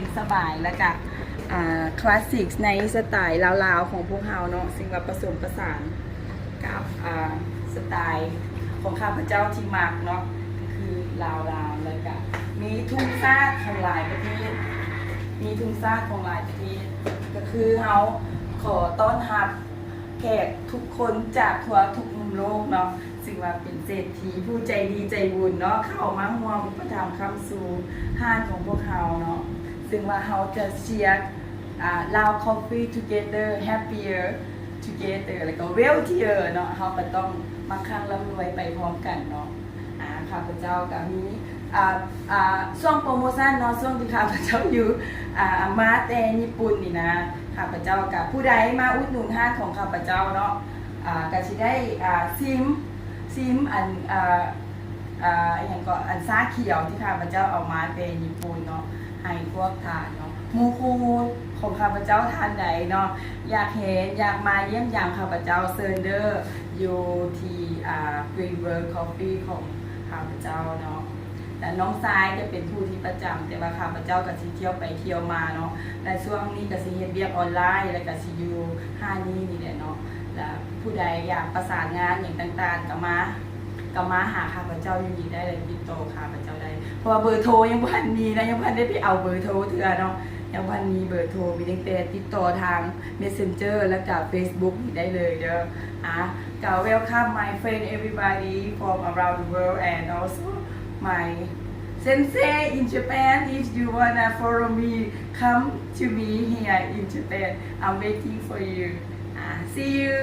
นสบายแล้วก็คลาสสิกในสไตล์ลาวๆของพวกเราเนาะซึ่งว่าผสมผสานกับสไตล์ของข้าพเจ้าที่มักเนาะก็คือลาวๆแล้วก็มีทุ่งซาดของหลายประเทศมีทุ่งซาดของหลายประเทศก็คือเราขอต้อนรับแขกทุกคนจากทั่วทุกมุมโลกเนาะซึ่งว่าเป็นเศรษฐีผู้ใจดีใจบุญเนาะเข้ามาร่วมอุปถัมภ์คำสู่ห้านของพวกเราเนาะซึ่งว่าเราจะเชียร์Lao Coffee Together Happier Together แล้วก็ Wealthier เนาะเราก็ต้องมั่งคั่งร่ำรวยไปพร้อมกันเนาะข้าพเจ้าก็มีช่วงโปรโมชั่นเนาะช่วงที่ข้าพเจ้าอยู่มาแต่ญี่ปุ่นนี่นะข้าพเจ้ากับผู้ใดมาอุดหนุนห้างของข้าพเจ้าเนาะก็จะได้ซิมอย่างก็อันซาเขียวที่ข้าพเจ้าเอามาแต่ญี่ปุ่นเนาะให้พวกทานเนาะมูคูของข้าพเจ้าทานไหนเนาะอยากเห็นอยากมาเยี่ยมยามข้าพเจ้าเซิร์นเดอร์อยู่ที่Greenberg Coffee ของข้าพเจ้าเนาะแต่น้องทรายจะเป็นผู้ที่ประจำแต่ว่าข้าพเจ้าก็สิเที่ยวไปเที่ยวมาเนาะและช่วงนี้ก็สิเฮ็ดเวียกออนไลน์แล้วก็สิอยู่ห้างนี้นี่แหละเนาะแล้วผู้ใดอยากประสานงานอย่างต่างๆก็มาหาข้าพเจ้าอยู่นี่ได้เลยติดต่อข้าพเจ้าได้เพราะว่าเบอร์โทรยังบ่ทันมีนะยังบ่ทันได้ไปเอาเบอร์โทรเถื่อเนาะยังบ่ทันมีเบอร์โทรมีแต่ติดต่อทาง Messenger แล้วก็ Facebook นี่ได้เลยเด้อก็ welcome my friend everybody from around the world and also my sensei in Japan. If you wanna follow me, come to me here in Japan. I'm waiting for you. See you.